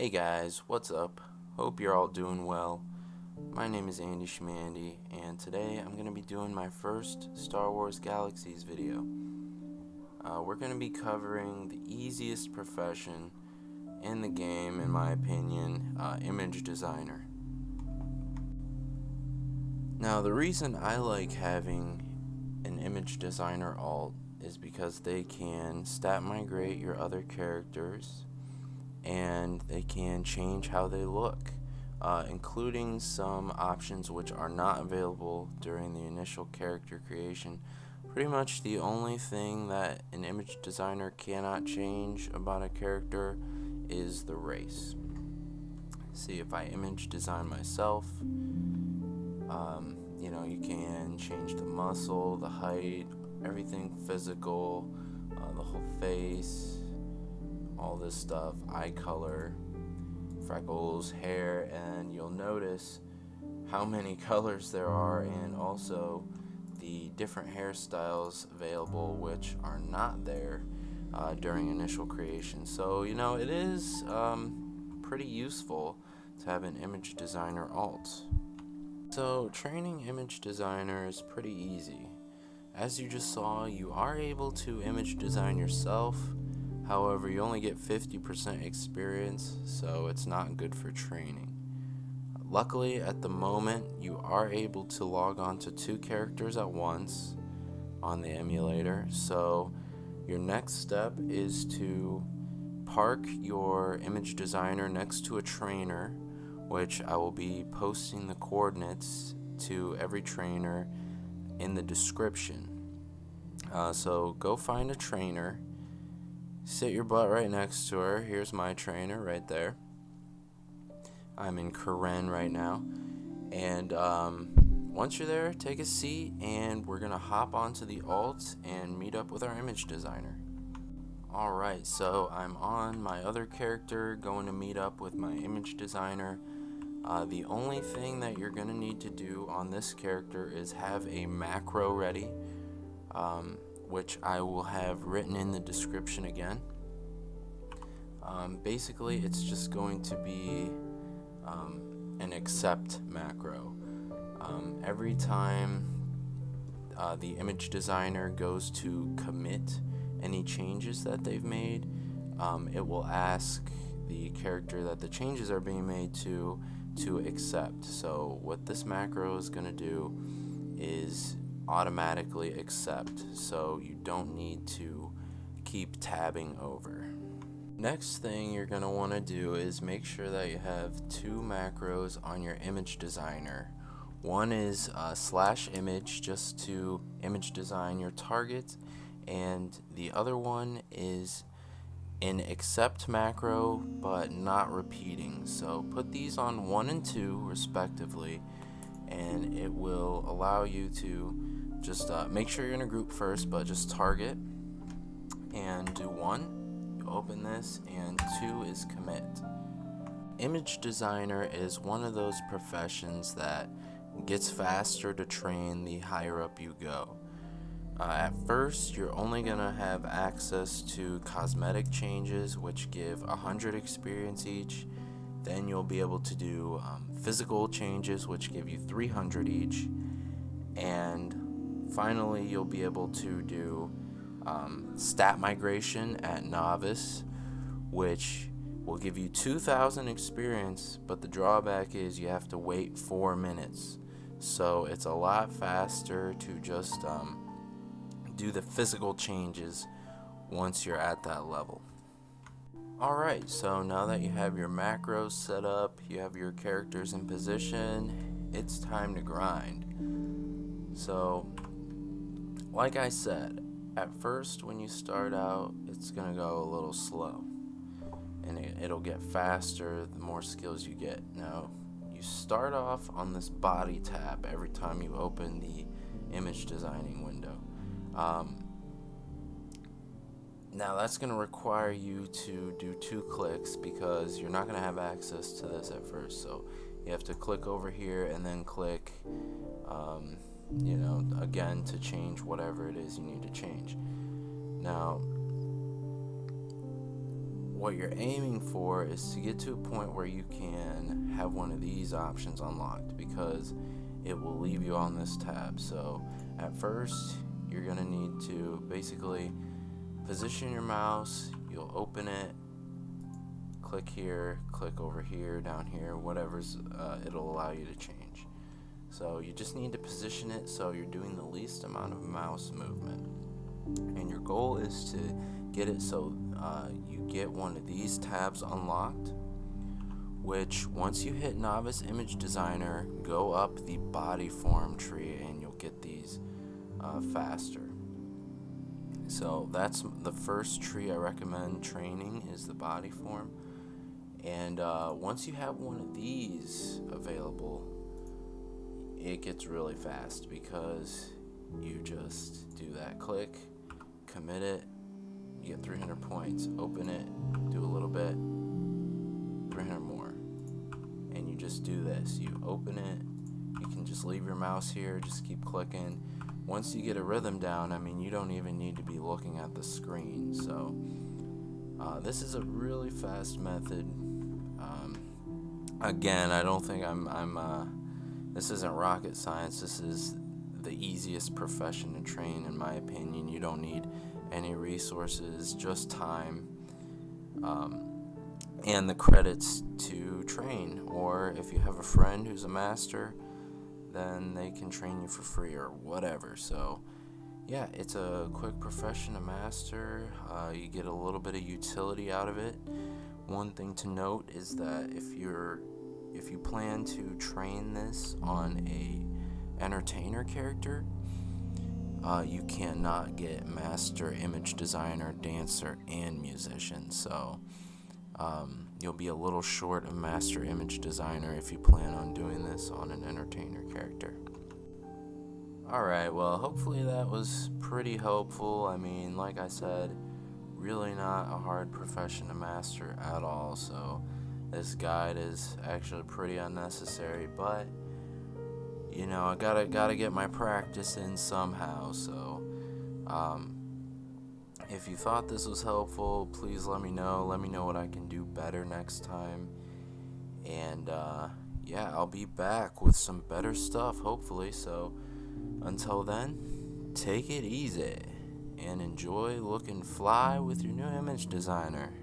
Hey guys, what's up? Hope you're all doing well. My name is Andy Schmandy, and today I'm going to be doing my first Star Wars Galaxies video. We're going to be covering the easiest profession in the game, in my opinion, image designer. Now, the reason I like having an image designer alt is because they can stat migrate your other characters, and they can change how they look, including some options which are not available during the initial character creation. Pretty much the only thing that an image designer cannot change about a character is the race. See, if I image design myself, you can change the muscle, the height, everything physical, the whole face, all this stuff, eye color, freckles, hair, and you'll notice how many colors there are, and also the different hairstyles available which are not there during initial creation. So it is pretty useful to have an image designer alt. So training image designer is pretty easy. As you just saw, you are able to image design yourself. However, you only get 50% experience, so it's not good for training. Luckily, at the moment, you are able to log on to 2 characters at once on the emulator. So your next step is to park your image designer next to a trainer, which I will be posting the coordinates to every trainer in the description. So go find a trainer. Sit your butt right next to her. Here's my trainer right there. I'm in Keren right now. And once you're there, take a seat and we're going to hop onto the alt and meet up with our image designer. Alright, so I'm on my other character going to meet up with my image designer. The only thing that you're going to need to do on this character is have a macro ready. Which I will have written in the description again. Basically, it's just going to be an accept macro. Every time the image designer goes to commit any changes that they've made, it will ask the character that the changes are being made to accept. So what this macro is going to do is automatically accept, so you don't need to keep tabbing over. Next thing you're going to want to do is make sure that you have 2 macros on your image designer. One is /image, just to image design your target, and the other one is an accept macro but not repeating. So put these on 1 and 2 respectively, and it will allow you to just make sure you're in a group first, but just target and do 1, you open this, and 2 is commit. Image designer is one of those professions that gets faster to train the higher up you go. At first, you're only going to have access to cosmetic changes, which give 100 experience each. Then you'll be able to do physical changes, which give you 300 each. And finally, you'll be able to do stat migration at novice, which will give you 2,000 experience, but the drawback is you have to wait 4 minutes. So it's a lot faster to just do the physical changes once you're at that level. Alright, so now that you have your macros set up, you have your characters in position, it's time to grind. So, like I said, at first when you start out, it's going to go a little slow. And it'll get faster the more skills you get. Now, you start off on this body tab every time you open the image designing window. Now that's going to require you to do 2 clicks because you're not going to have access to this at first. So you have to click over here and then click again to change whatever it is you need to change. Now what you're aiming for is to get to a point where you can have one of these options unlocked, because it will leave you on this tab. So at first you're going to need to basically position your mouse, you'll open it, click here, click over here, down here, whatever's it'll allow you to change. So you just need to position it so you're doing the least amount of mouse movement, and your goal is to get it so you get one of these tabs unlocked, which once you hit Novice Image Designer, go up the body form tree and you'll get these faster. So that's the first tree I recommend training, is the body form. And once you have one of these available, it gets really fast, because you just do that click, commit it, you get 300 points, open it, do a little bit, 300 more, and you just do this. You open it, you can just leave your mouse here, just keep clicking. Once you get a rhythm down, I mean, you don't even need to be looking at the screen. So this is a really fast method. Again, I don't think this isn't rocket science. This is the easiest profession to train, in my opinion. You don't need any resources, just time, and the credits to train. Or if you have a friend who's a master, then they can train you for free or whatever. So yeah, it's a quick profession to master. You get a little bit of utility out of it. One thing to note is that if you plan to train this on a entertainer character, you cannot get master image designer, dancer, and musician. So you'll be a little short of master image designer if you plan on doing this on an entertainer character. Alright, well, hopefully that was pretty helpful. I mean, like I said, really not a hard profession to master at all, so this guide is actually pretty unnecessary, but you know, I gotta get my practice in somehow. So if you thought this was helpful, please let me know what I can do better next time. And yeah, I'll be back with some better stuff, hopefully. So until then, take it easy and enjoy looking fly with your new image designer.